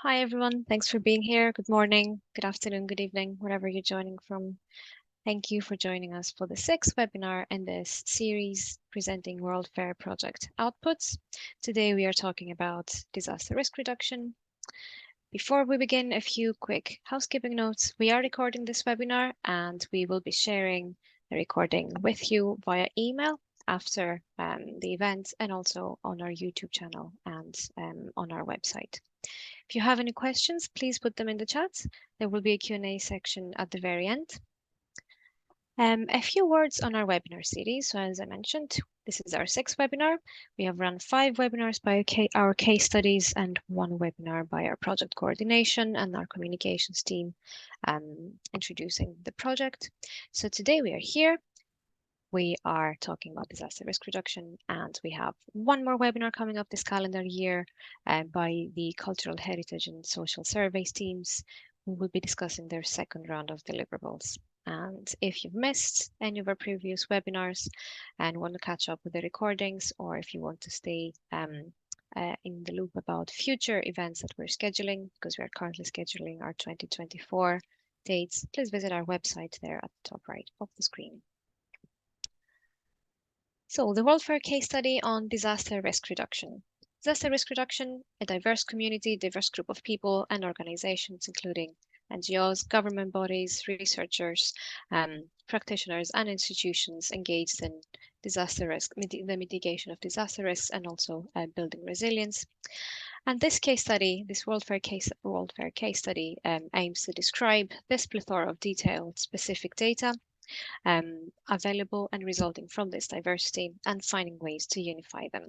Hi, everyone. Thanks for being here. Good morning, good afternoon, good evening, wherever you're joining from. Thank you for joining us for the sixth webinar in this series presenting WorldFAIR project outputs. Today, we are talking about disaster risk reduction. Before we begin, a few quick housekeeping notes. We are recording this webinar and we will be sharing the recording with you via email after the event and also on our YouTube channel and on our website. If you have any questions, please put them in the chat. There will be a Q&A section at the very end. A few words on our webinar series. So as I mentioned, this is our sixth webinar. We have run 5 webinars by our case studies and 1 webinar by our project coordination and our communications team introducing the project. So today we are here. We are talking about disaster risk reduction, and we have 1 more webinar coming up this calendar year by the Cultural Heritage and Social Surveys teams, who will be discussing their 2nd round of deliverables. And if you've missed any of our previous webinars and want to catch up with the recordings, or if you want to stay in the loop about future events that we're scheduling, because we are currently scheduling our 2024 dates, please visit our website there at the top right of the screen. So the WorldFAIR case study on disaster risk reduction. Disaster risk reduction, a diverse community, diverse group of people and organizations, including NGOs, government bodies, researchers, practitioners and institutions engaged in disaster risk, the mitigation of disaster risks and also building resilience. And this case study, this WorldFAIR case study aims to describe this plethora of detailed specific data available and resulting from this diversity and finding ways to unify them.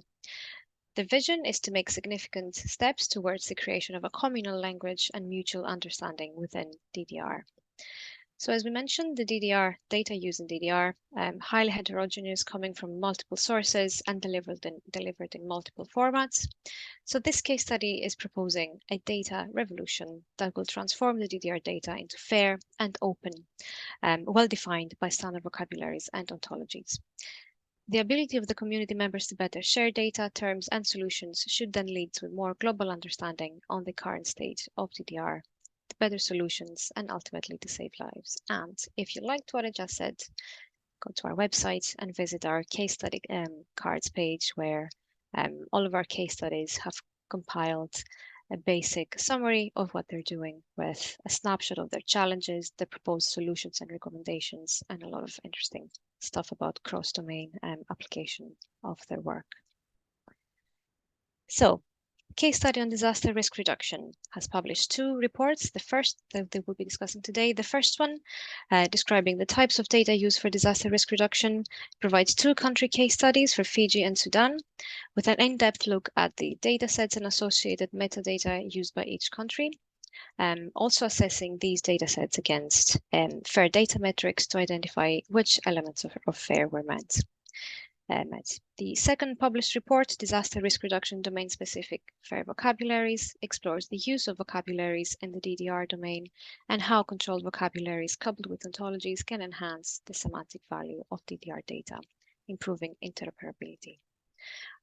The vision is to make significant steps towards the creation of a communal language and mutual understanding within DDR. So as we mentioned, the DDR, data used in DDR, highly heterogeneous, coming from multiple sources and delivered in multiple formats. So this case study is proposing a data revolution that will transform the DDR data into fair and open, well-defined by standard vocabularies and ontologies. The ability of the community members to better share data, terms, and solutions should then lead to a more global understanding on the current state of DDR, to better solutions, and ultimately to save lives. And if you liked what I just said, go to our website and visit our case study cards page, where all of our case studies have compiled a basic summary of what they're doing with a snapshot of their challenges, the proposed solutions and recommendations, and a lot of interesting stuff about cross-domain application of their work. So, case study on disaster risk reduction has published 2 reports. The first that they will be discussing today, the first one describing the types of data used for disaster risk reduction, provides 2 country case studies for Fiji and Sudan, with an in-depth look at the datasets and associated metadata used by each country. Also assessing these datasets against FAIR data metrics to identify which elements of FAIR were met. The second published report, Disaster Risk Reduction Domain-Specific FAIR Vocabularies, explores the use of vocabularies in the DDR domain and how controlled vocabularies coupled with ontologies can enhance the semantic value of DDR data, improving interoperability.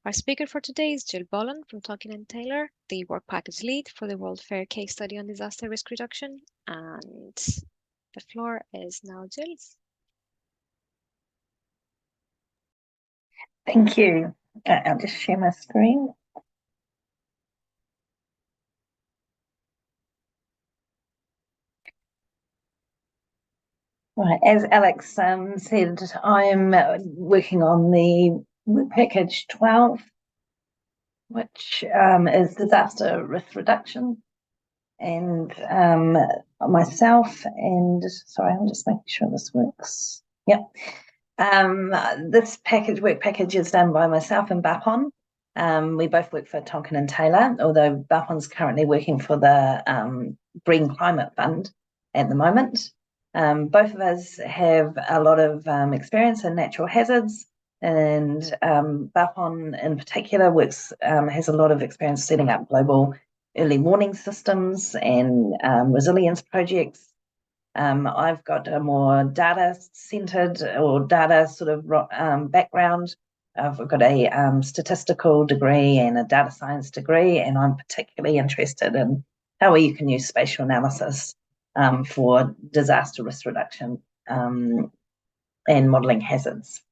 Our speaker for today is Jill Bollen from Tolkien & Taylor, the work package lead for the WorldFAIR case study on disaster risk reduction. And the floor is now Jill's. Thank you. I'll just share my screen. Right, as Alex said, I'm working on the work package 12, which is disaster risk reduction. And myself and, sorry, I'm just making sure this works. Yep. This work package is done by myself and Bapon. We both work for Tolkien & Taylor, although Bapon's currently working for the Green Climate Fund at the moment. Both of us have a lot of experience in natural hazards, and Bapon in particular has a lot of experience setting up global early warning systems and resilience projects. I've got a more data-centered or data sort of background. I've got a statistical degree and a data science degree, and I'm particularly interested in how you can use spatial analysis for disaster risk reduction and modelling hazards.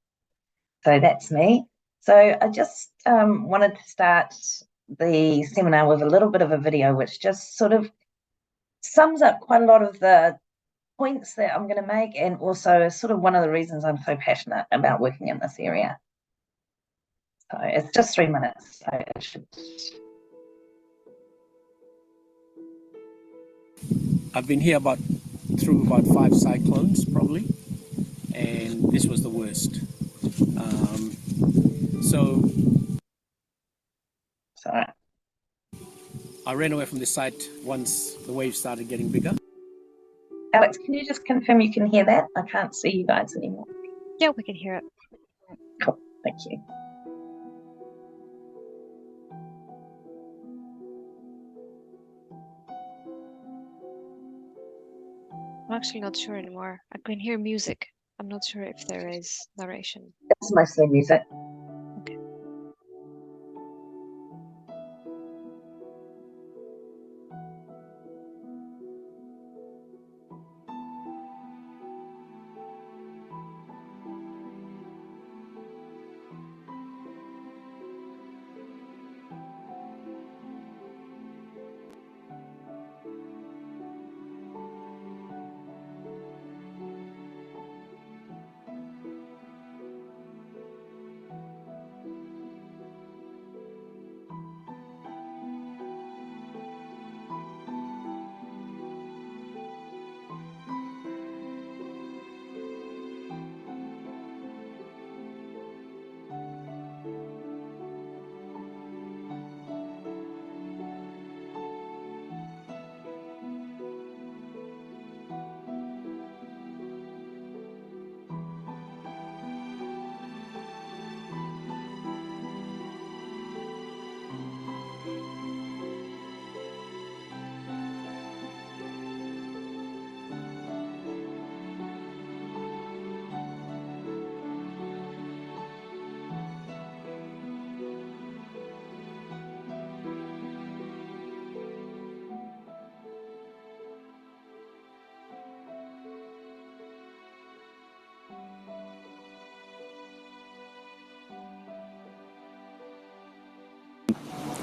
So that's me. So I just wanted to start the seminar with a little bit of a video which just sort of sums up quite a lot of the points that I'm going to make, and also is sort of one of the reasons I'm so passionate about working in this area. So it's just 3 minutes, so it should... I've been here through about 5 cyclones probably, and this was the worst. Sorry. I ran away from the site once the waves started getting bigger. Alex, can you just confirm you can hear that? I can't see you guys anymore. Yeah, we can hear it. Cool, thank you. I'm actually not sure anymore. I can hear music. I'm not sure if there is narration. It's mostly music. Okay.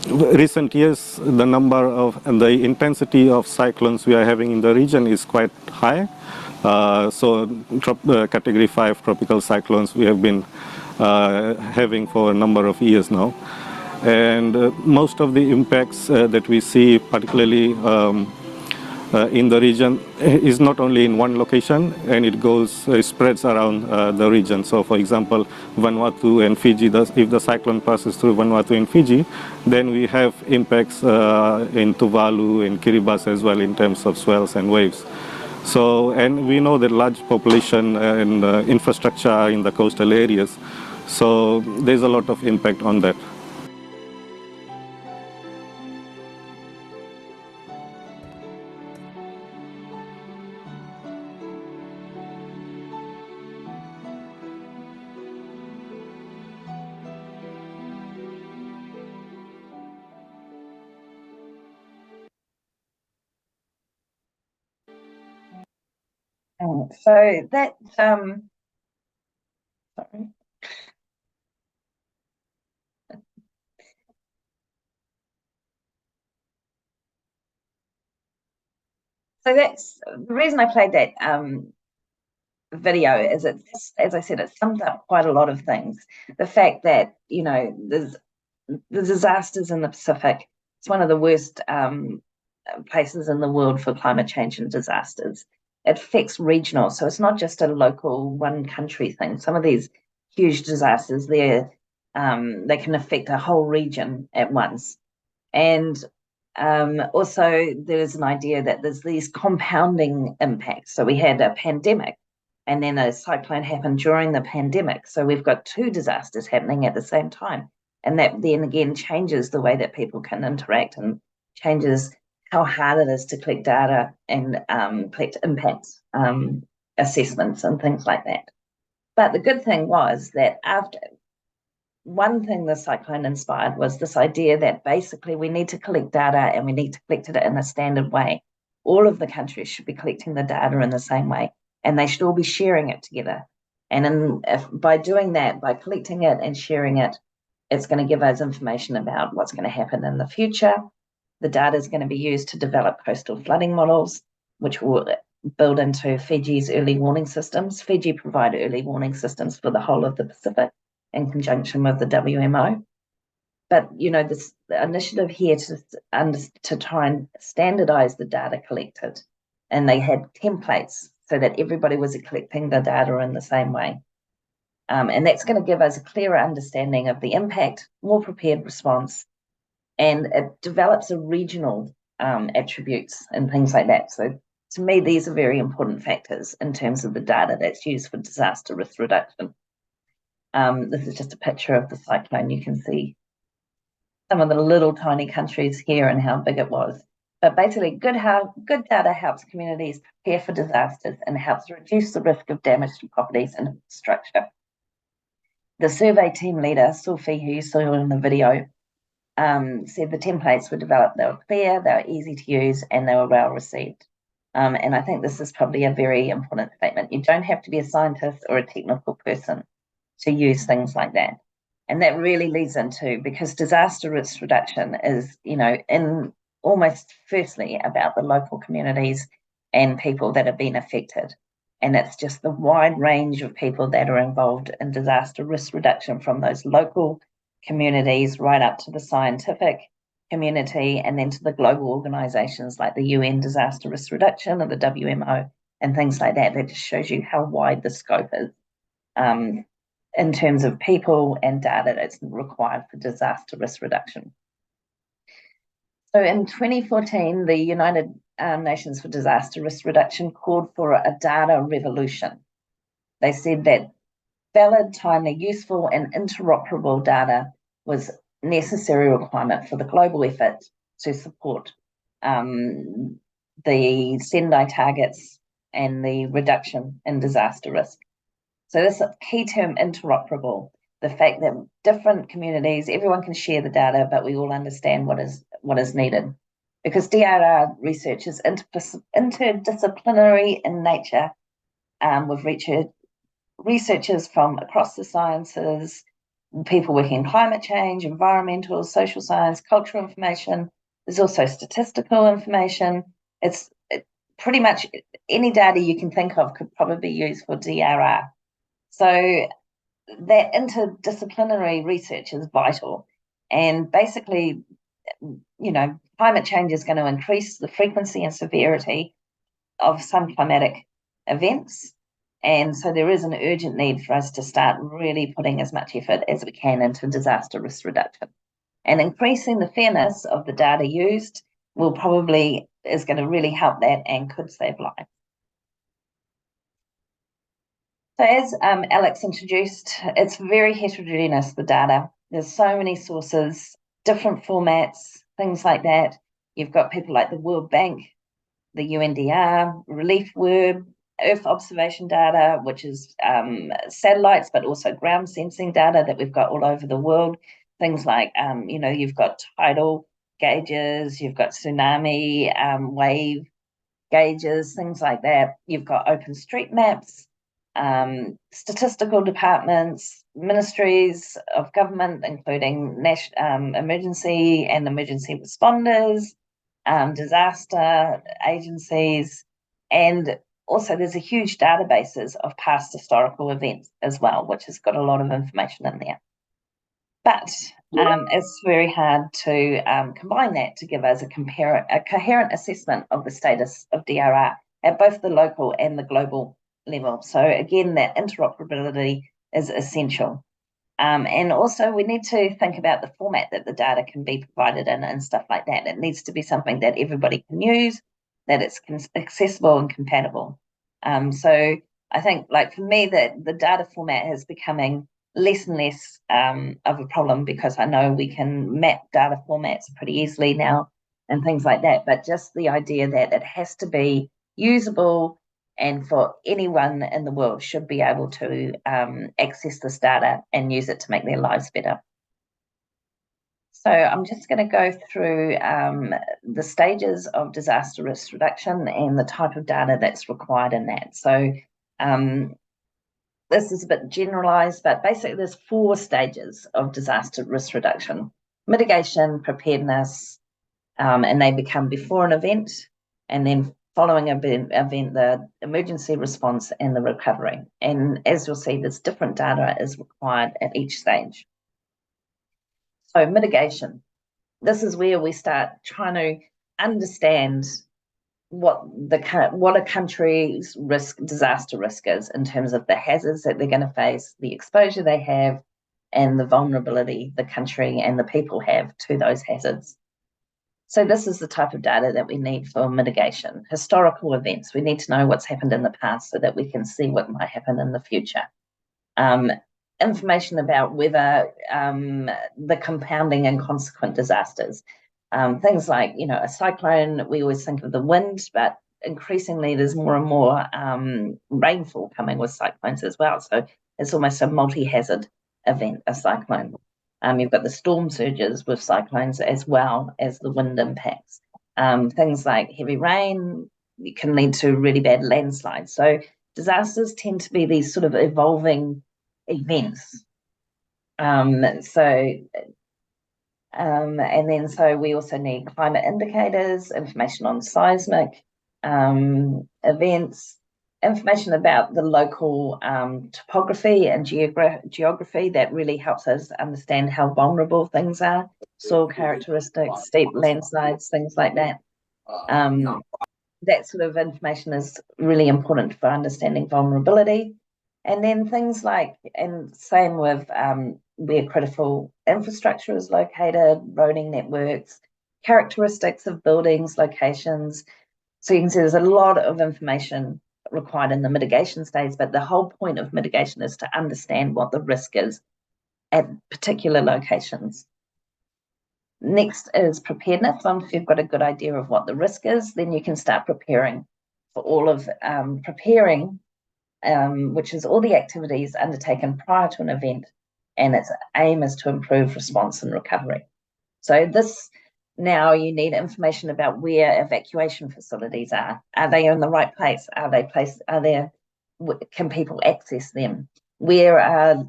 Recent years, the number of and the intensity of cyclones we are having in the region is quite high. Category 5 tropical cyclones we have been having for a number of years now. And most of the impacts that we see, particularly in the region, is not only in one location, and it spreads around the region. So for example, Vanuatu and Fiji, if the cyclone passes through Vanuatu and Fiji, then we have impacts in Tuvalu and Kiribati as well in terms of swells and waves. So, and we know that large population and infrastructure are in the coastal areas, so there's a lot of impact on that. So that, sorry. So that's the reason I played that video, is it's, as I said, it sums up quite a lot of things. The fact that, you know, there's the disasters in the Pacific. It's one of the worst places in the world for climate change and disasters. It affects regional, so it's not just a local one country thing. Some of these huge disasters there, they can affect a whole region at once. And also there's an idea that there's these compounding impacts. So we had a pandemic, and then a cyclone happened during the pandemic. So we've got 2 disasters happening at the same time. And that then again changes the way that people can interact, and changes how hard it is to collect data and collect impact assessments and things like that. But the good thing was that after, one thing the cyclone inspired was this idea that basically we need to collect data and we need to collect it in a standard way. All of the countries should be collecting the data in the same way, and they should all be sharing it together. And by doing that, by collecting it and sharing it, it's going to give us information about what's going to happen in the future. The data is going to be used to develop coastal flooding models, which will build into Fiji's early warning systems. Fiji provide early warning systems for the whole of the Pacific in conjunction with the WMO. But, you know, this initiative here to try and standardize the data collected, and they had templates so that everybody was collecting the data in the same way. And that's going to give us a clearer understanding of the impact, more prepared response, and it develops a regional attributes and things like that. So to me, these are very important factors in terms of the data that's used for disaster risk reduction. This is just a picture of the cyclone. You can see some of the little tiny countries here and how big it was. But basically, good data helps communities prepare for disasters and helps reduce the risk of damage to properties and infrastructure. The survey team leader, Sophie, who you saw in the video, said the templates were developed, they were clear, they were easy to use, and they were well received. And I think this is probably a very important statement. You don't have to be a scientist or a technical person to use things like that. And that really leads into, because disaster risk reduction is, you know, in almost firstly about the local communities and people that have been affected. And it's just the wide range of people that are involved in disaster risk reduction, from those local communities right up to the scientific community, and then to the global organizations like the UN Disaster Risk Reduction or the WMO and things like that. That just shows you how wide the scope is in terms of people and data that's required for disaster risk reduction. So in 2014, the United Nations for Disaster Risk Reduction called for a data revolution. They said that valid, timely, useful, and interoperable data was a necessary requirement for the global effort to support the Sendai targets and the reduction in disaster risk. So this key term, interoperable, the fact that different communities, everyone can share the data, but we all understand what is needed. Because DRR research is interdisciplinary in nature, with researchers from across the sciences, people working in climate change, environmental, social science, cultural information. There's also statistical information. It's pretty much any data you can think of could probably be used for DRR. So that interdisciplinary research is vital. And basically, you know, climate change is going to increase the frequency and severity of some climatic events. And so there is an urgent need for us to start really putting as much effort as we can into disaster risk reduction. And increasing the fairness of the data used is going to really help that and could save lives. So as Alex introduced, it's very heterogeneous, the data. There's so many sources, different formats, things like that. You've got people like the World Bank, the UNDR, Relief Worb, Earth observation data, which is satellites, but also ground sensing data that we've got all over the world. Things like, you know, you've got tidal gauges, you've got tsunami wave gauges, things like that. You've got OpenStreetMaps, statistical departments, ministries of government, including emergency and emergency responders, disaster agencies, and also there's a huge databases of past historical events as well, which has got a lot of information in there. But it's very hard to combine that to give us a coherent assessment of the status of DRR at both the local and the global level. So again, that interoperability is essential. And also we need to think about the format that the data can be provided in and stuff like that. It needs to be something that everybody can use, that it's accessible and compatible. So I think, like for me, that the data format is becoming less and less of a problem, because I know we can map data formats pretty easily now and things like that. But just the idea that it has to be usable and for anyone in the world should be able to access this data and use it to make their lives better. So I'm just going to go through the stages of disaster risk reduction and the type of data that's required in that. So this is a bit generalized, but basically there's 4 stages of disaster risk reduction: mitigation, preparedness, and they become before an event, and then following an event, the emergency response and the recovery. And as you'll see, there's different data is required at each stage. So mitigation, this is where we start trying to understand what a country's disaster risk is in terms of the hazards that they're going to face, the exposure they have, and the vulnerability the country and the people have to those hazards. So this is the type of data that we need for mitigation. Historical events, we need to know what's happened in the past so that we can see what might happen in the future. Information about weather, the compounding and consequent disasters. Things like, a cyclone, we always think of the wind, but increasingly there's more and more rainfall coming with cyclones as well. So it's almost a multi-hazard event, a cyclone. You've got the storm surges with cyclones as well as the wind impacts. Things like heavy rain can lead to really bad landslides. So disasters tend to be these sort of evolving events. And then we also need climate indicators, information on seismic events, information about the local topography and geography that really helps us understand how vulnerable things are, soil characteristics, steep landslides, things like that. That sort of information is really important for understanding vulnerability. And then things like, and same with where critical infrastructure is located, roading networks, characteristics of buildings, locations. So you can see there's a lot of information required in the mitigation stage, but the whole point of mitigation is to understand what the risk is at particular locations. Next is preparedness. Once you've got a good idea of what the risk is, then you can start preparing for all of preparing, which is all the activities undertaken prior to an event, and its aim is to improve response and recovery. So this, now you need information about where evacuation facilities are. Are they in the right place? Are they placed? Can people access them? Where are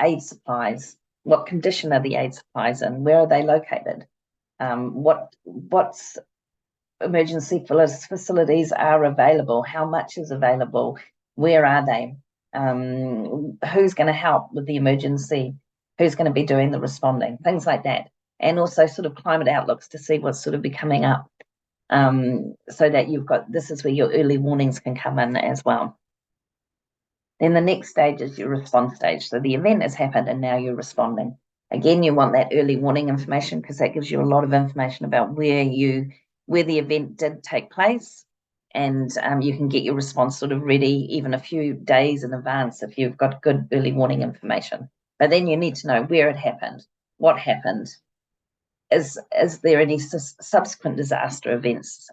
aid supplies? What condition are the aid supplies in? Where are they located? What's emergency facilities are available? How much is available? Where are they? Who's going to help with the emergency? Who's going to be doing the responding? Things like that. And also sort of climate outlooks to see what's sort of be coming up. So that you've got, this is where your early warnings can come in as well. Then the next stage is your response stage. So the event has happened and now you're responding. Again, you want that early warning information because that gives you a lot of information about where the event did take place, and you can get your response sort of ready even a few days in advance if you've got good early warning information. But then you need to know where it happened, what happened. Is there any subsequent disaster events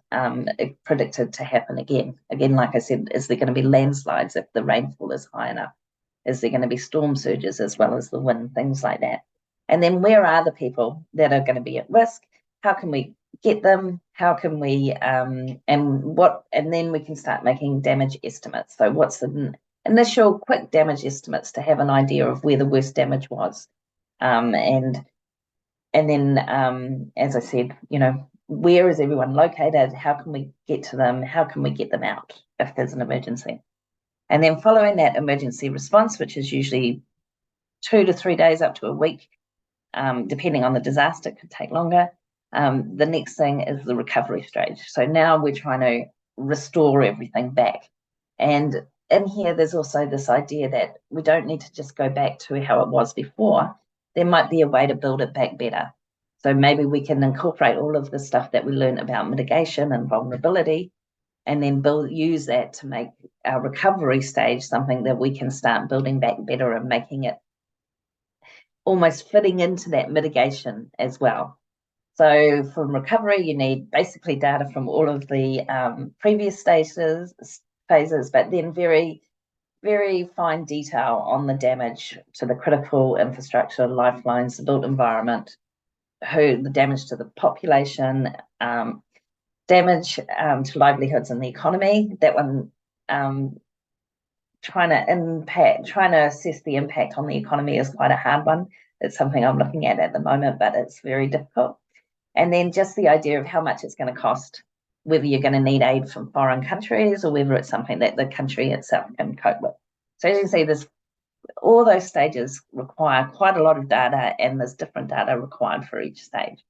predicted to happen again? Again, like I said, is there going to be landslides if the rainfall is high enough? Is there going to be storm surges as well as the wind, things like that? And then where are the people that are going to be at risk? How can we get them? How can we, and then we can start making damage estimates. So what's the initial quick damage estimates to have an idea of where the worst damage was? And then, as I said, where is everyone located? How can we get to them? How can we get them out if there's an emergency? And then following that emergency response, which is usually 2 to 3 days up to a week, depending on the disaster, it could take longer. The next thing is the recovery stage. So now we're trying to restore everything back. And in here, there's also this idea that we don't need to just go back to how it was before. There might be a way to build it back better. So maybe we can incorporate all of the stuff that we learned about mitigation and vulnerability, and then use that to make our recovery stage something that we can start building back better and making it almost fitting into that mitigation as well. So from recovery, you need basically data from all of the previous stages, phases, but then very, very fine detail on the damage to the critical infrastructure, lifelines, the built environment, the damage to the population, damage to livelihoods and the economy. That one, trying to assess the impact on the economy is quite a hard one. It's something I'm looking at the moment, but it's very difficult. And then just the idea of how much it's going to cost, whether you're going to need aid from foreign countries or whether it's something that the country itself can cope with. So as you see, all those stages require quite a lot of data, and there's different data required for each stage.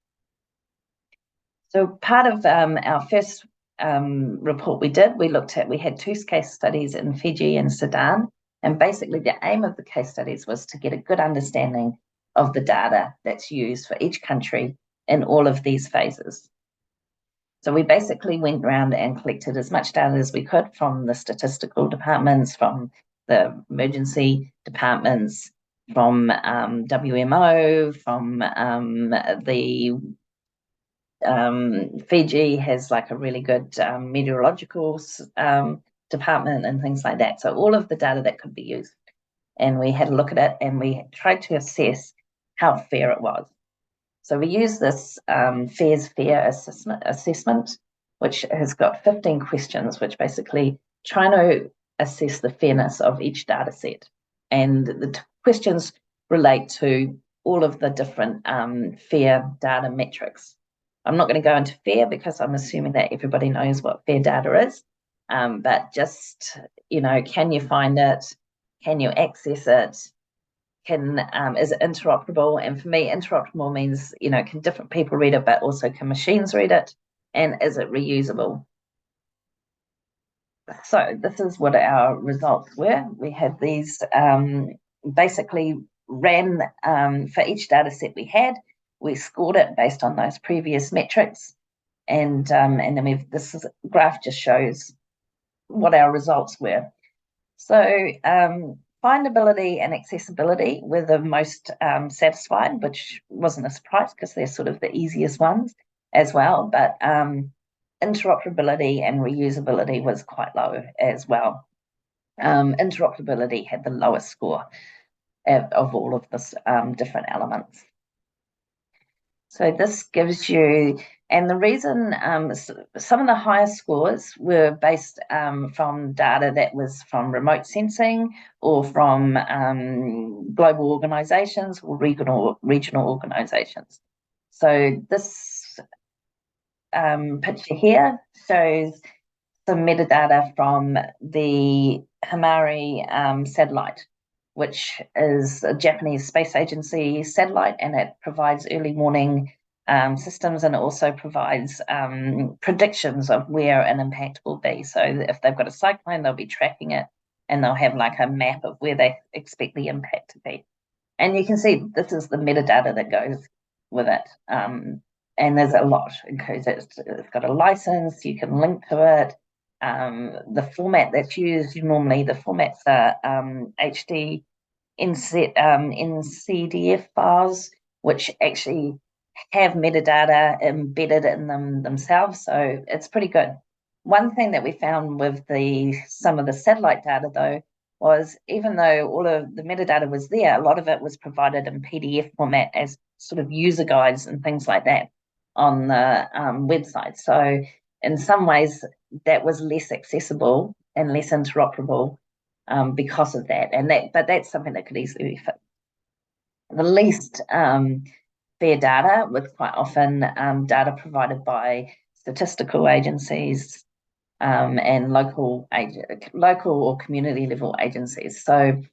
So part of our first report we had 2 case studies in Fiji and Sudan, and basically the aim of the case studies was to get a good understanding of the data that's used for each country in all of these phases. So we basically went around and collected as much data as we could from the statistical departments, from the emergency departments, from WMO, from the Fiji has like a really good meteorological department and things like that. So all of the data that could be used. And we had a look at it, and we tried to assess how fair it was. So we used this FAIR assessment, which has got 15 questions, which basically try to assess the fairness of each data set. And the questions relate to all of the different FAIR data metrics. I'm not going to go into FAIR because I'm assuming that everybody knows what FAIR data is, but just, can you find it? Can you access it? Is it interoperable? And for me, interoperable means, can different people read it, but also can machines read it? And is it reusable? So this is what our results were. We had these basically ran for each data set we had. We scored it based on those previous metrics. And then this graph just shows what our results were. So findability and accessibility were the most satisfied, which wasn't a surprise because they're sort of the easiest ones as well. But interoperability and reusability was quite low as well. Interoperability had the lowest score of all of the different elements. So this gives you, and the reason some of the highest scores were based from data that was from remote sensing or from global organizations or regional organizations. So this picture here shows some metadata from the Himari satellite, which is a Japanese space agency satellite, and it provides early warning systems, and it also provides predictions of where an impact will be. So if they've got a cyclone, they'll be tracking it, and they'll have like a map of where they expect the impact to be. And you can see this is the metadata that goes with it. And there's a lot. It's got a license, you can link to it. The format that's used, normally the formats are HD NCDF files, which actually have metadata embedded in them themselves, so it's pretty good. One thing that we found with some of the satellite data, though, was even though all of the metadata was there, a lot of it was provided in PDF format as sort of user guides and things like that on the website. So in some ways, that was less accessible and less interoperable because of that. But that's something that could easily be fixed. The least fair data was quite often data provided by statistical agencies and local or community level agencies. So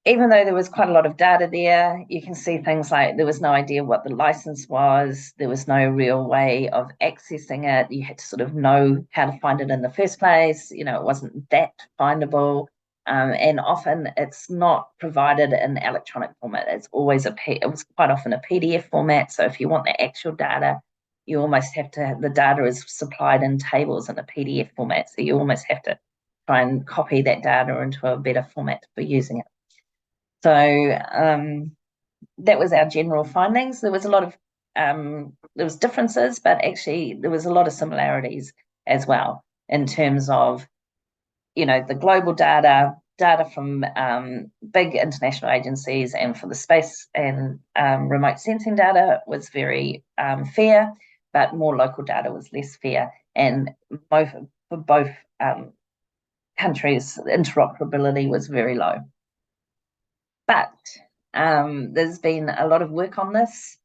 even though there was quite a lot of data there, you can see things like there was no idea what the license was, there was no real way of accessing it, you had to sort of know how to find it in the first place, it wasn't that findable, and often it's not provided in electronic format. It was quite often a PDF format, so if you want the actual data, you almost have to, the data is supplied in tables in a PDF format, so you almost have to try and copy that data into a better format for using it. So that was our general findings. There was a lot of there was differences, but actually there was a lot of similarities as well in terms of the global data from big international agencies, and for the space and remote sensing data was very fair, but more local data was less fair. And for both countries, interoperability was very low. But there's been a lot of work on this.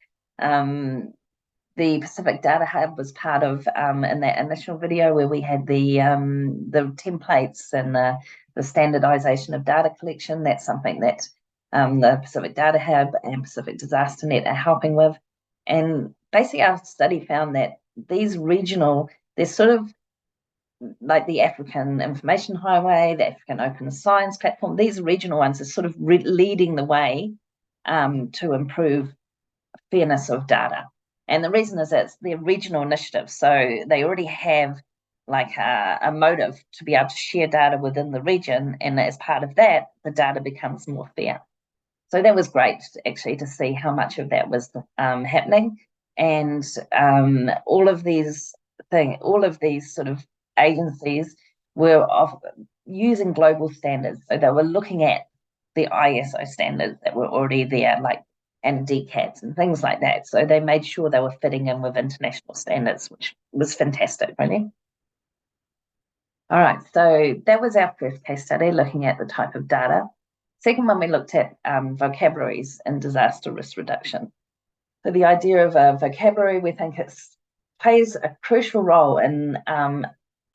The Pacific Data Hub was part of, in that initial video where we had the templates and the standardization of data collection. That's something that the Pacific Data Hub and Pacific Disaster Net are helping with. And basically our study found that these regional, they're sort of like the African Information Highway, the African Open Science Platform, these regional ones are sort of leading the way to improve fairness of data. And the reason is that it's their regional initiative. So they already have like a motive to be able to share data within the region. And as part of that, the data becomes more fair. So that was great actually to see how much of that was happening. And all of these sort of agencies were using global standards. So they were looking at the ISO standards that were already there, like and DCATs and things like that. So they made sure they were fitting in with international standards, which was fantastic, really. All right, so that was our first case study, looking at the type of data. Second one, we looked at vocabularies in disaster risk reduction. So the idea of a vocabulary, we think it plays a crucial role in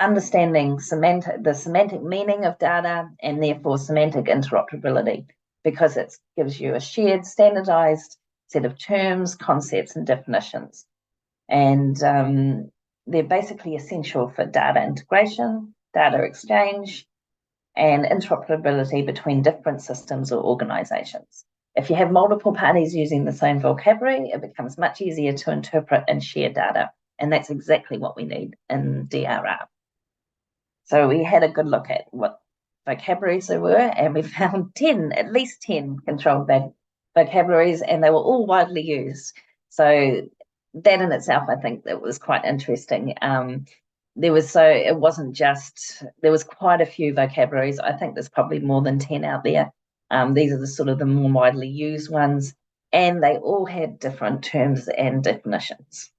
understanding the semantic meaning of data, and therefore semantic interoperability, because it gives you a shared, standardized set of terms, concepts, and definitions. And they're basically essential for data integration, data exchange, and interoperability between different systems or organizations. If you have multiple parties using the same vocabulary, it becomes much easier to interpret and share data. And that's exactly what we need in DRR. So we had a good look at what vocabularies there were, and we found at least 10 controlled vocabularies, and they were all widely used. So that in itself, I think that was quite interesting. There was quite a few vocabularies. I think there's probably more than 10 out there. These are the sort of the more widely used ones, and they all had different terms and definitions.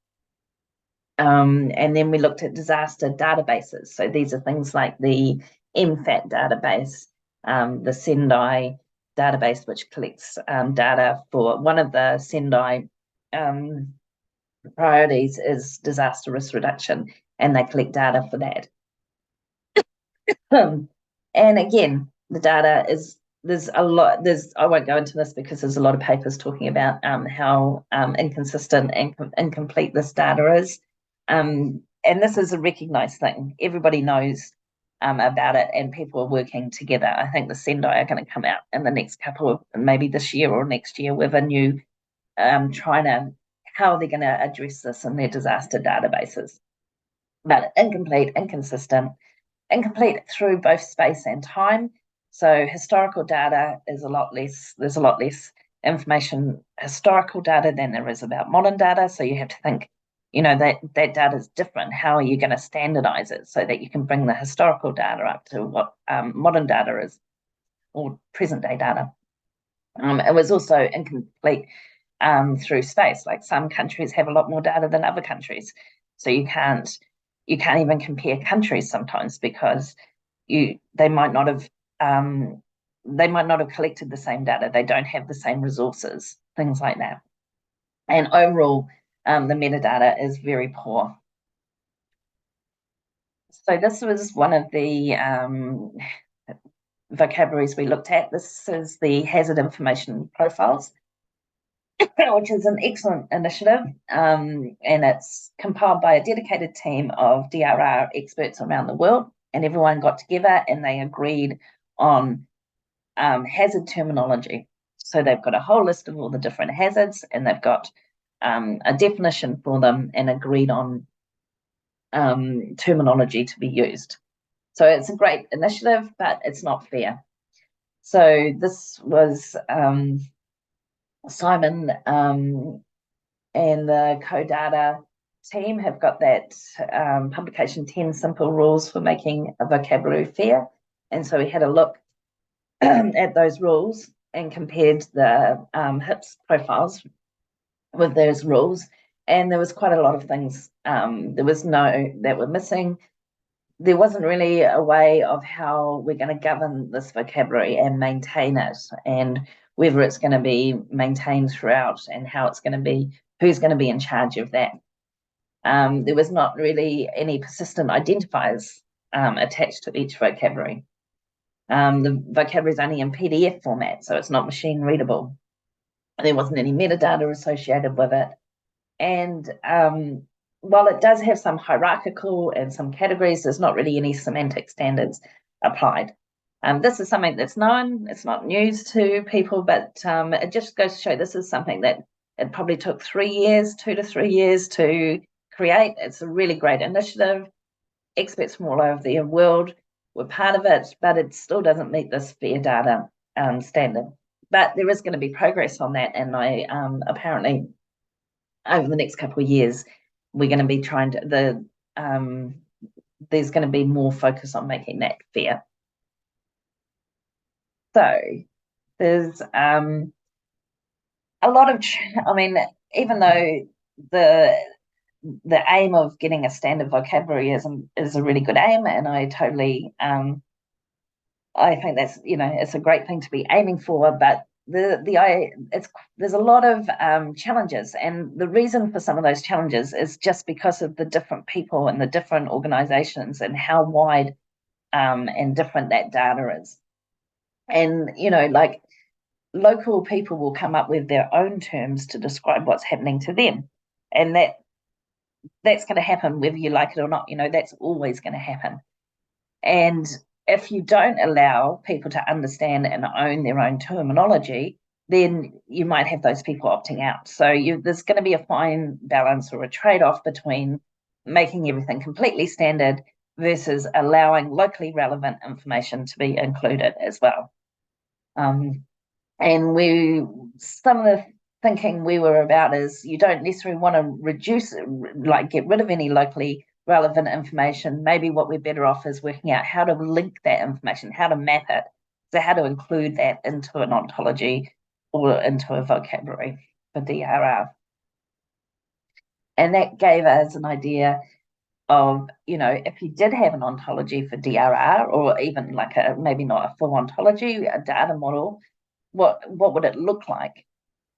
And then we looked at disaster databases. So these are things like the MFAT database, the Sendai database, which collects data for one of the Sendai priorities is disaster risk reduction, and they collect data for that. And again, the data there's a lot, I won't go into this because there's a lot of papers talking about how inconsistent and incomplete this data is. And this is a recognized thing. Everybody knows about it, and people are working together. I think the Sendai are going to come out in the next maybe this year or next year, with a new how they're going to address this in their disaster databases. But incomplete, inconsistent, incomplete through both space and time. So historical data is there's a lot less information, historical data, than there is about modern data. So you have to think, that data is different. How are you going to standardize it so that you can bring the historical data up to what modern data is, or present day data? It was also incomplete through space. Like some countries have a lot more data than other countries. So you can't even compare countries sometimes, because they might not have collected the same data. They don't have the same resources, things like that. And overall, the metadata is very poor. So this was one of the vocabularies we looked at. This is the hazard information profiles, which is an excellent initiative, and it's compiled by a dedicated team of DRR experts around the world, and everyone got together and they agreed on hazard terminology. So they've got a whole list of all the different hazards, and they've got a definition for them, and agreed on terminology to be used. So it's a great initiative, but it's not fair. So this was Simon and the CoData team have got that publication 10 simple rules for making a vocabulary fair. And so we had a look at those rules and compared the HIPS profiles with those rules. And there was quite a lot of things that were missing. There wasn't really a way of how we're going to govern this vocabulary and maintain it, and whether it's going to be maintained throughout, and how it's going to be, who's going to be in charge of that. There was not really any persistent identifiers attached to each vocabulary. The vocabulary is only in PDF format, so it's not machine readable. There wasn't any metadata associated with it. And while it does have some hierarchical and some categories, there's not really any semantic standards applied. This is something that's known, it's not news to people, but it just goes to show this is something that it probably took 2 to 3 years to create. It's a really great initiative. Experts from all over the world were part of it, but it still doesn't meet this FAIR data standard. But there is going to be progress on that, and I apparently over the next couple of years, we're going to be trying to, there's going to be more focus on making that fair. So there's a lot of, even though the aim of getting a standard vocabulary is a really good aim, and I totally, I think that's, it's a great thing to be aiming for, but there's a lot of challenges, and the reason for some of those challenges is just because of the different people and the different organizations and how wide and different that data is. And like local people will come up with their own terms to describe what's happening to them, and that's going to happen whether you like it or not. That's always going to happen. And if you don't allow people to understand and own their own terminology, then you might have those people opting out. So there's going to be a fine balance or a trade-off between making everything completely standard versus allowing locally relevant information to be included as well. And some of the thinking we were about is you don't necessarily want to get rid of any locally relevant information. Maybe what we're better off is working out how to link that information, how to map it, so how to include that into an ontology or into a vocabulary for DRR. And that gave us an idea of, if you did have an ontology for DRR, or even like maybe not a full ontology, a data model, what would it look like?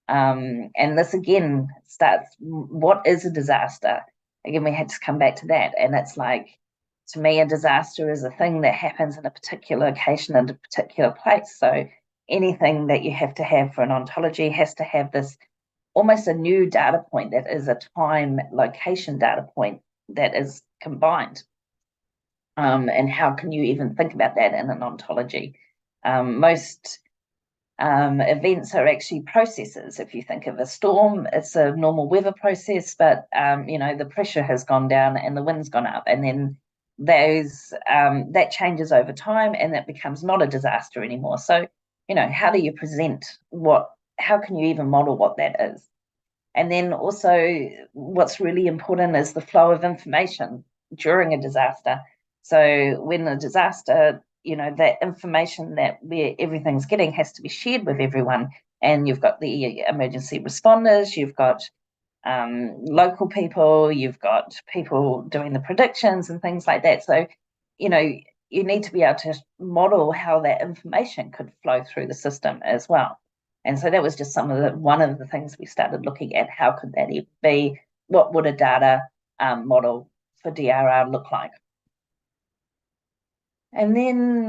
And this again starts, what is a disaster? Again, we had to come back to that. And it's like, to me, a disaster is a thing that happens in a particular location in a particular place. So anything that you have to have for an ontology has to have this almost a new data point that is a time location data point that is combined. And how can you even think about that in an ontology? Most events are actually processes. If you think of a storm, it's a normal weather process, but the pressure has gone down and the wind's gone up, and then that changes over time, and that becomes not a disaster anymore. So how do you present how can you even model what that is? And then also what's really important is the flow of information during a disaster. So when a disaster, that information that everything's getting has to be shared with everyone. And you've got the emergency responders, you've got local people, you've got people doing the predictions and things like that. So, you need to be able to model how that information could flow through the system as well. And so that was just one of the things we started looking at. How could that even be? What would a data model for DRR look like? And then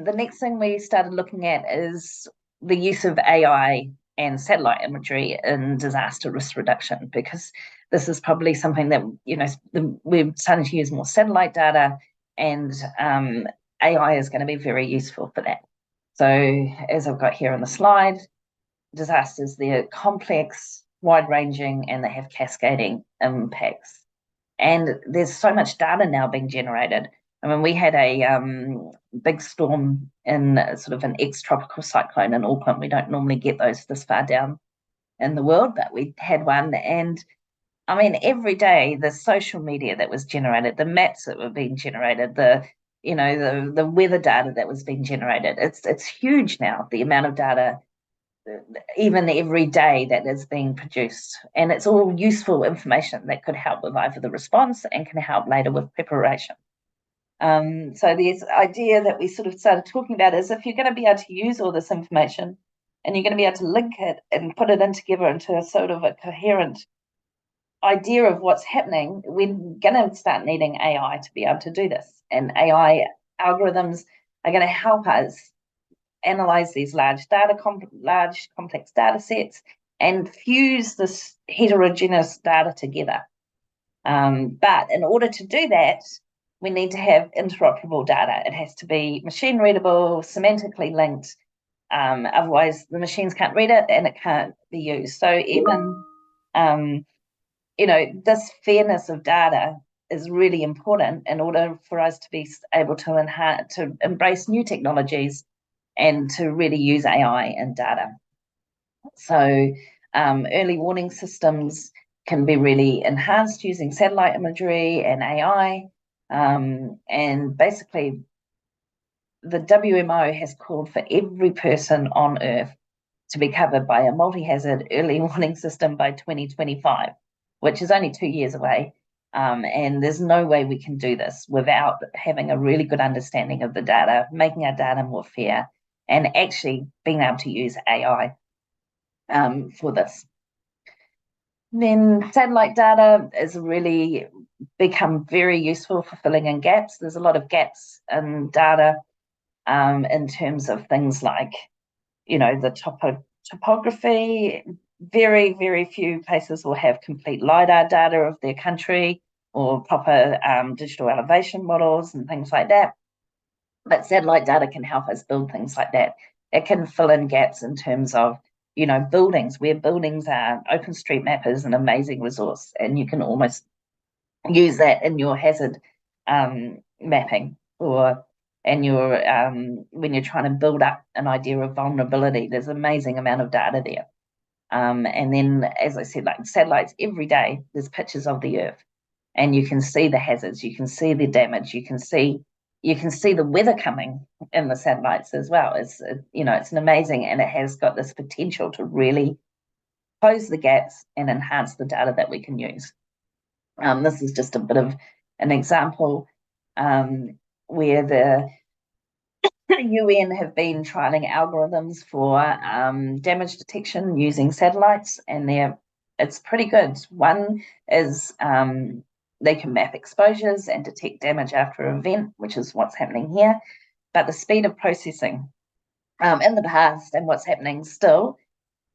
the next thing we started looking at is the use of AI and satellite imagery in disaster risk reduction, because this is probably something that, we're starting to use more satellite data, and AI is going to be very useful for that. So as I've got here on the slide, disasters, they're complex, wide-ranging, and they have cascading impacts. And there's so much data now being generated. We had a big storm in sort of an ex-tropical cyclone in Auckland. We don't normally get those this far down in the world, but we had one. And every day the social media that was generated, the maps that were being generated, the you know, the weather data that was being generated. It's huge now, the amount of data, even every day, that is being produced. And it's all useful information that could help with either the response and can help later with preparation. So this idea that we sort of started talking about is, if you're going to be able to use all this information and you're going to be able to link it and put it in together into a sort of a coherent idea of what's happening, we're going to start needing AI to be able to do this. And AI algorithms are going to help us analyze these large complex data sets and fuse this heterogeneous data together. But in order to do that, we need to have interoperable data. It has to be machine readable, semantically linked. Otherwise, the machines can't read it and it can't be used. So even, you know, this fairness of data is really important in order for us to be able to embrace new technologies and to really use AI and data. So early warning systems can be really enhanced using satellite imagery and AI. And basically, the WMO has called for every person on Earth to be covered by a multi-hazard early warning system by 2025, which is only 2 years away. And there's no way we can do this without having a really good understanding of the data, making our data more fair, and actually being able to use AI for this. Then satellite data is really become very useful for filling in gaps. There's a lot of gaps in data in terms of things like, you know, the topography. Very, very few places will have complete LiDAR data of their country or proper digital elevation models and things like that. But satellite data can help us build things like that. It can fill in gaps in terms of, you know, buildings, where buildings are. OpenStreetMap is an amazing resource, and you can almost use that in your hazard mapping, or and your when you're trying to build up an idea of vulnerability. There's an amazing amount of data there. And then, as I said, like satellites, every day there's pictures of the Earth, and you can see the hazards, you can see the damage, you can see the weather coming in the satellites as well. It's it's an amazing, and it has got this potential to really close the gaps and enhance the data that we can use. This is just a bit of an example where the UN have been trialing algorithms for damage detection using satellites, and it's pretty good. One is they can map exposures and detect damage after an event, which is what's happening here. But the speed of processing in the past, and what's happening still,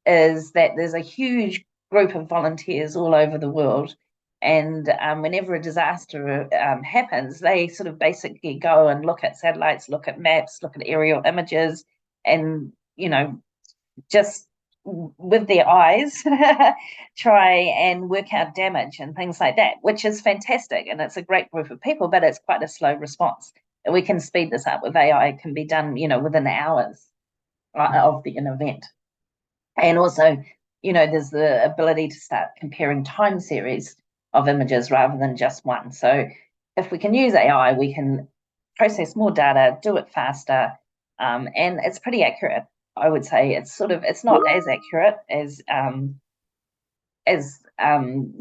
is that there's a huge group of volunteers all over the world. And whenever a disaster happens, they sort of basically go and look at satellites, look at maps, look at aerial images, and, you know, just with their eyes try and work out damage and things like that, which is fantastic. And it's a great group of people, but it's quite a slow response. And we can speed this up with AI. It can be done, you know, within hours of an event. And also, you know, there's the ability to start comparing time series of images rather than just one. So if we can use AI, we can process more data, do it faster, and it's pretty accurate. I would say it's not as accurate as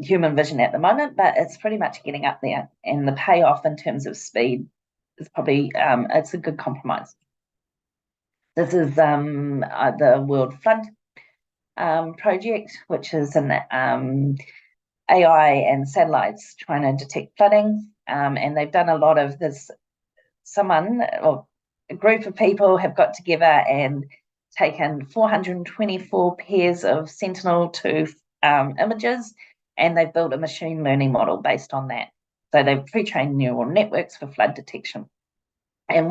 human vision at the moment, but it's pretty much getting up there. And the payoff in terms of speed is probably it's a good compromise. This is the World Flood project, which is an AI and satellites trying to detect flooding, and they've done a lot of this. A group of people have got together and taken 424 pairs of Sentinel-2 images, and they've built a machine learning model based on that. So they've pre-trained neural networks for flood detection. And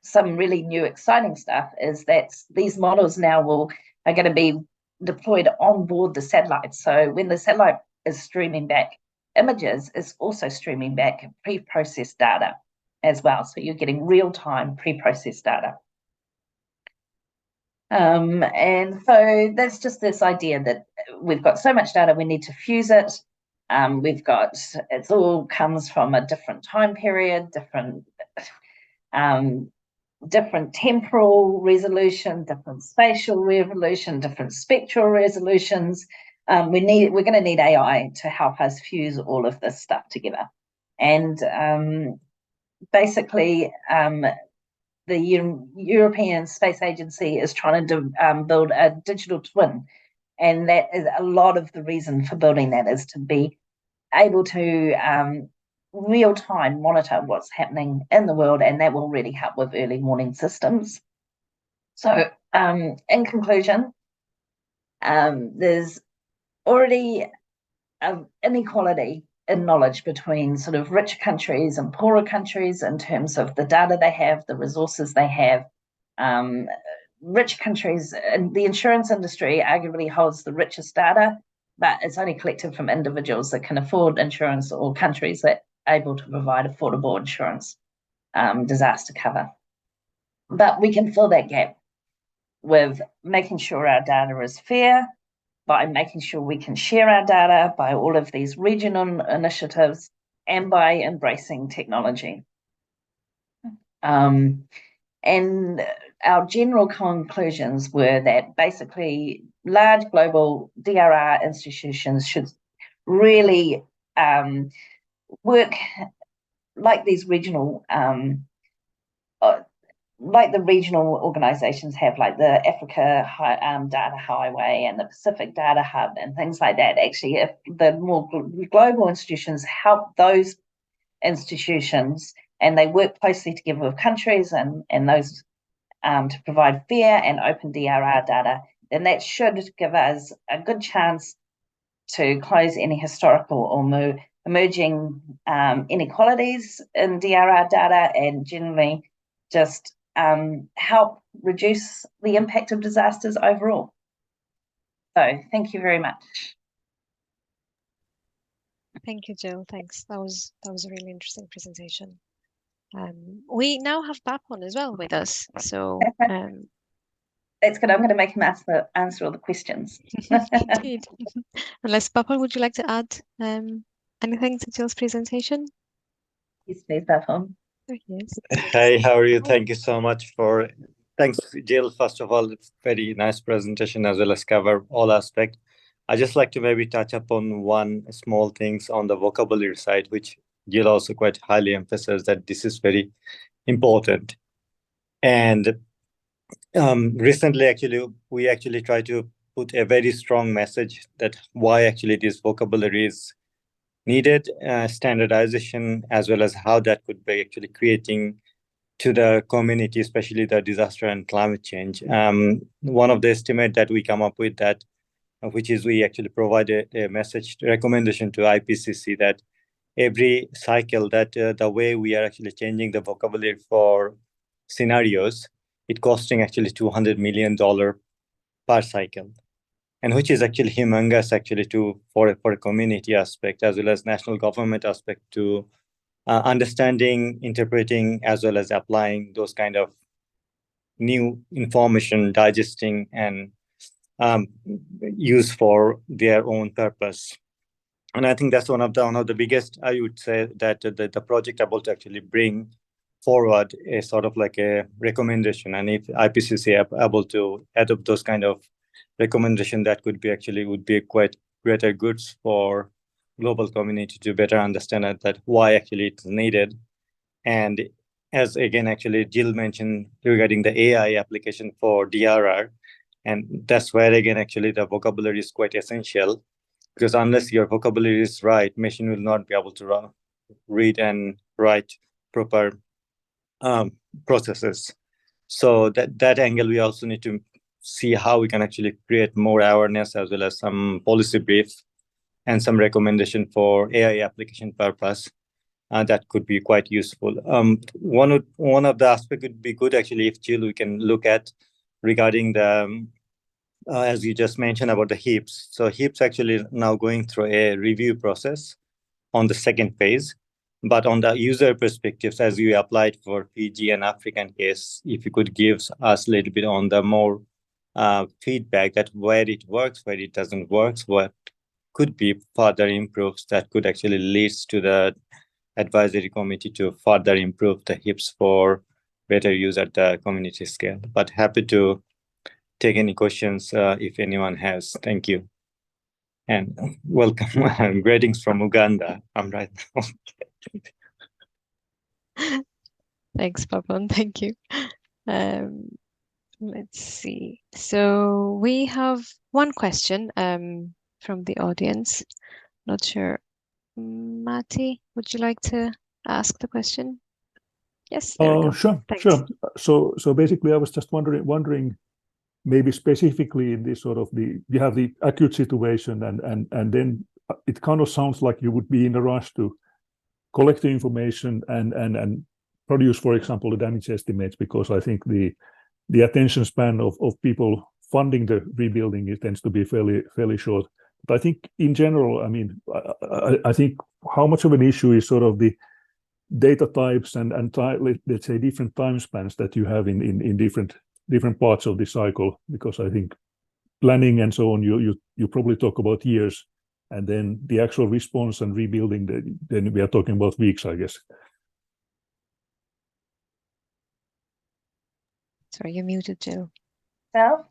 some really new exciting stuff is that these models now are going to be deployed on board the satellite. So when the satellite is streaming back images, it's also streaming back pre-processed data as well. So you're getting real-time pre-processed data. And so that's just this idea that we've got so much data, we need to fuse it. It all comes from a different time period, different different temporal resolution, different spatial resolution, different spectral resolutions. We're going to need AI to help us fuse all of this stuff together. And basically, the European Space Agency is trying to build a digital twin. And that is a lot of the reason for building that, is to be able to real-time monitor what's happening in the world, and that will really help with early warning systems. So in conclusion, there's already an inequality in knowledge between sort of rich countries and poorer countries in terms of the data they have, the resources they have. Rich countries, and the insurance industry arguably holds the richest data, but it's only collected from individuals that can afford insurance, or countries that are able to provide affordable insurance disaster cover. But we can fill that gap with making sure our data is fair, by making sure we can share our data, by all of these regional initiatives, and by embracing technology. And our general conclusions were that basically large global DRR institutions should really work like these regional, like the regional organizations have, like the Africa Data Highway and the Pacific Data Hub and things like that. Actually, if the more global institutions help those institutions, and they work closely together with countries and those to provide fair and open DRR data, then that should give us a good chance to close any historical or emerging inequalities in DRR data, and generally just help reduce the impact of disasters overall. So thank you very much. Thank you, Jill. Thanks. That was a really interesting presentation. We now have Papon as well with us. So that's good. I'm going to make him answer all the questions. Indeed. Unless Papon, would you like to add anything to Jill's presentation? Yes, please, Papon. There he is. Hey, how are you? Thank you so much thanks, Jill. First of all, very nice presentation, as well as cover all aspects. I just like to maybe touch upon one small things on the vocabulary side, which Jill also quite highly emphasized that this is very important. And recently, actually, we actually try to put a very strong message that why actually this vocabulary is needed, standardization, as well as how that could be actually creating to the community, especially the disaster and climate change. One of the estimates that we come up with that, which is we actually provide a message recommendation to IPCC that every cycle that the way we are actually changing the vocabulary for scenarios, it costing actually $200 million per cycle. And which is actually humongous actually for a community aspect, as well as national government aspect, to understanding, interpreting, as well as applying those kind of new information, digesting and use for their own purpose. And I think that's one of the biggest, I would say, that the project able to actually bring forward a sort of like a recommendation. And if IPCC are able to adopt those kind of recommendation, that could be actually would be quite greater goods for global community to better understand that why actually it's needed. And as again actually Jill mentioned regarding the AI application for DRR, and that's where again actually the vocabulary is quite essential, because unless your vocabulary is right, machine will not be able to read and write proper processes. So that angle we also need to see how we can actually create more awareness, as well as some policy brief and some recommendation for AI application purpose that could be quite useful. One of the aspects would be good actually if Jill we can look at regarding the as you just mentioned about the HIPs. So HIPs actually now going through a review process on the second phase. But on the user perspectives, as you applied for Fiji and African case, if you could give us a little bit on the more feedback that where it works, where it doesn't work, what could be further improves that could actually lead to the advisory committee to further improve the HIPs for better use at the community scale. But happy to take any questions if anyone has. Thank you. And welcome. Greetings from Uganda. I'm right now. Thanks, Papan. Thank you. Let's see. So we have one question from the audience. Not sure. Matti, would you like to ask the question? Yes, there we go. Sure, Thanks. sure. So basically, I was just wondering, maybe specifically in this sort of you have the acute situation, and then it kind of sounds like you would be in a rush to collect the information and produce, for example, the damage estimates, because I think the attention span of people funding the rebuilding, it tends to be fairly short. But I think in general, I mean, I think how much of an issue is sort of the data types and let's say different time spans that you have in different parts of the cycle, because I think planning and so on, you probably talk about years, and then the actual response and rebuilding, then we are talking about weeks, I guess. Sorry, you're muted, Jill. So,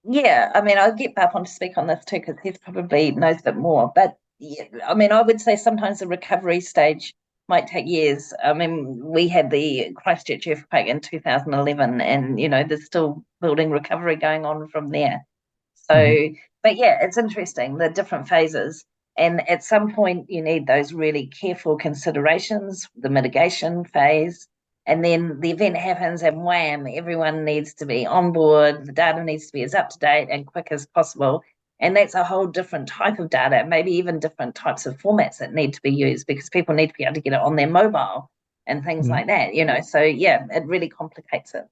yeah, I mean, I'll get Papan to speak on this too, because he probably knows a bit more. But yeah, I mean, I would say sometimes the recovery stage might take years. I mean, we had the Christchurch earthquake in 2011, and there's still building recovery going on from there. So, but yeah, it's interesting, the different phases. And at some point, you need those really careful considerations, the mitigation phase. And then the event happens and wham, everyone needs to be on board. The data needs to be as up to date and quick as possible. And that's a whole different type of data, maybe even different types of formats that need to be used, because people need to be able to get it on their mobile and things like that, So yeah, it really complicates it.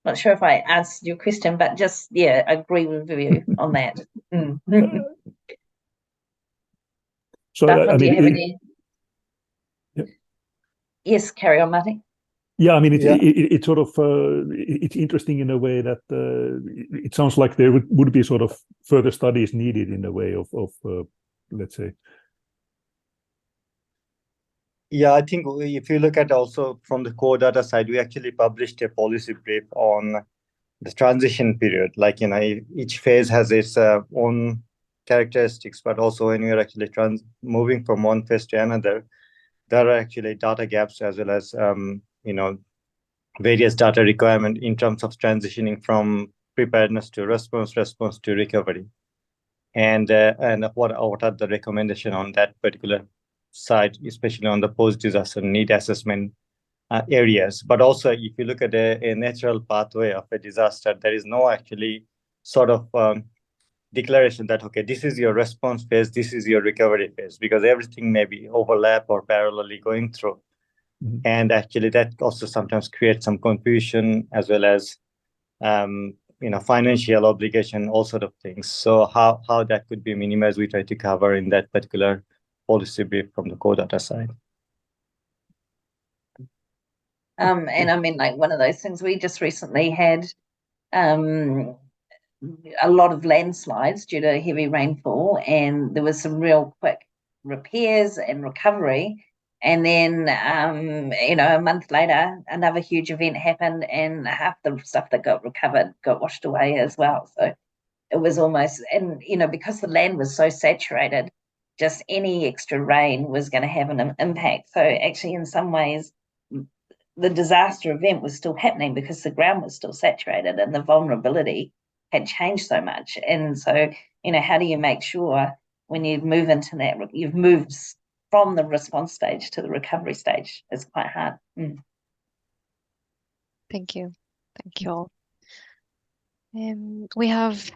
Not sure if I answered your question, but just, yeah, I agree with you on that. So Papan, I do you mean, have any? Yep. Yes, carry on, Marty. Yeah, I mean, it's sort of it's interesting in a way that it sounds like there would be sort of further studies needed in a way of let's say. Yeah, I think if you look at also from the core data side, we actually published a policy brief on the transition period. Like, each phase has its own characteristics, but also when you're actually moving from one phase to another, there are actually data gaps as well as various data requirements in terms of transitioning from preparedness to response to recovery, and what are the recommendation on that particular side, especially on the post-disaster need assessment areas. But also, if you look at a natural pathway of a disaster, there is no actually sort of declaration that, okay, this is your response phase, this is your recovery phase, because everything may be overlap or parallelly going through. And actually that also sometimes creates some confusion, as well as financial obligation, all sort of things. So how that could be minimized, we try to cover in that particular policy brief from the core data side. And I mean, like, one of those things, we just recently had a lot of landslides due to heavy rainfall, and there was some real quick repairs and recovery. And then, a month later, another huge event happened, and half the stuff that got recovered got washed away as well. So it was almost, and, because the land was so saturated, just any extra rain was going to have an impact. So actually, in some ways, the disaster event was still happening because the ground was still saturated and the vulnerability had changed so much. And so, how do you make sure when you move into that, you've moved from the response stage to the recovery stage? It's quite hard. Thank you. Thank you all. We have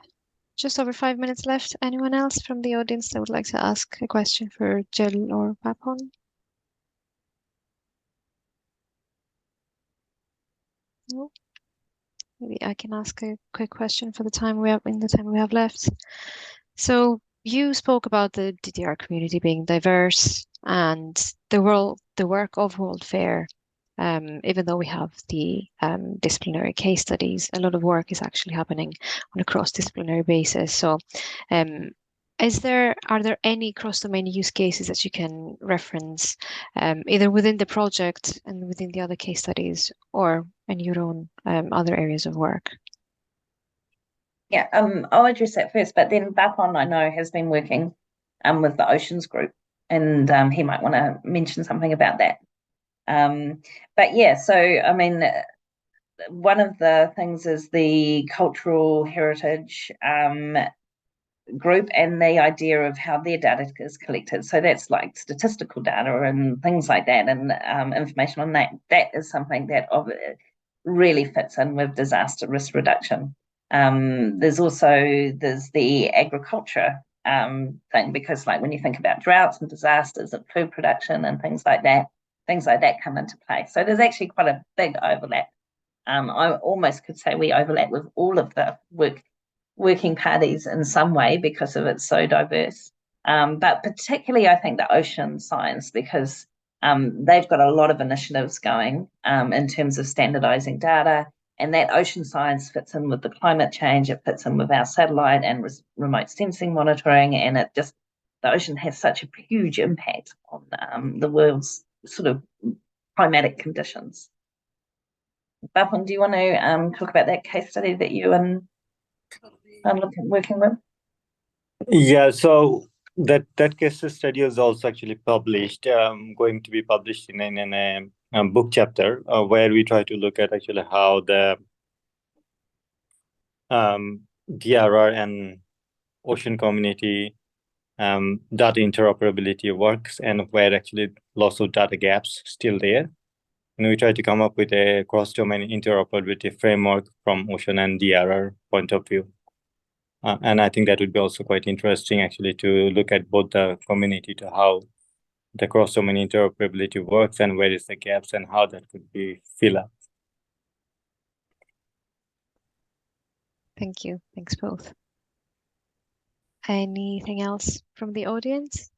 just over 5 minutes left. Anyone else from the audience that would like to ask a question for Jill or Papan? No? Maybe I can ask a quick question for the time we have left. So you spoke about the DDR community being diverse and the work of WorldFAIR. Even though we have the disciplinary case studies, a lot of work is actually happening on a cross-disciplinary basis. So Are there any cross-domain use cases that you can reference, either within the project and within the other case studies, or in your own other areas of work? Yeah, I'll address that first, but then Bapon, I know, has been working with the Oceans Group, and he might want to mention something about that. But yeah, so I mean, one of the things is the cultural heritage group and the idea of how their data is collected. So that's like statistical data and things like that, and information on that. That is something that really fits in with disaster risk reduction. There's the agriculture thing, because like when you think about droughts and disasters and food production and things like that come into play. So there's actually quite a big overlap. I almost could say we overlap with all of the working parties in some way because of it's so diverse. But particularly I think the ocean science, because they've got a lot of initiatives going in terms of standardizing data, and that ocean science fits in with the climate change, it fits in with our satellite and remote sensing monitoring, and the ocean has such a huge impact on the world's sort of climatic conditions. Bapon, do you want to talk about that case study that you and working with? Yeah, so that case study is also actually published, going to be published in a book chapter where we try to look at actually how the DRR and ocean community data interoperability works, and where actually lots of data gaps still there. And we try to come up with a cross-domain interoperability framework from ocean and DRR point of view. And I think that would be also quite interesting actually to look at both the community to how the cross-domain interoperability works and where is the gaps and how that could be filled up. Thank you. Thanks both. Anything else from the audience?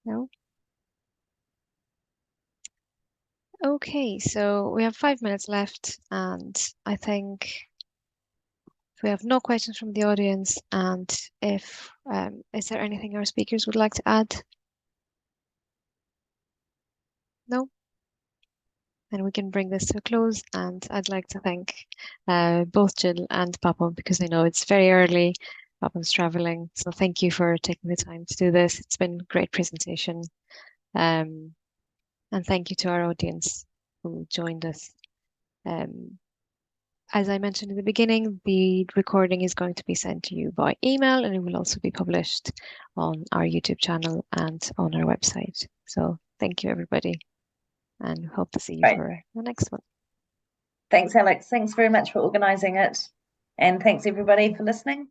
No? Okay, so we have 5 minutes left, and I think if we have no questions from the audience, and if is there anything our speakers would like to add? No? Then we can bring this to a close, and I'd like to thank both Jill and Bapon, because I know it's very early. Bapon's traveling, so thank you for taking the time to do this. It's been a great presentation. And thank you to our audience who joined us. As I mentioned in the beginning, the recording is going to be sent to you by email, and it will also be published on our YouTube channel and on our website. So thank you, everybody, and hope to see you for the next one. Thanks, Alex. Thanks very much for organising it. And thanks, everybody, for listening.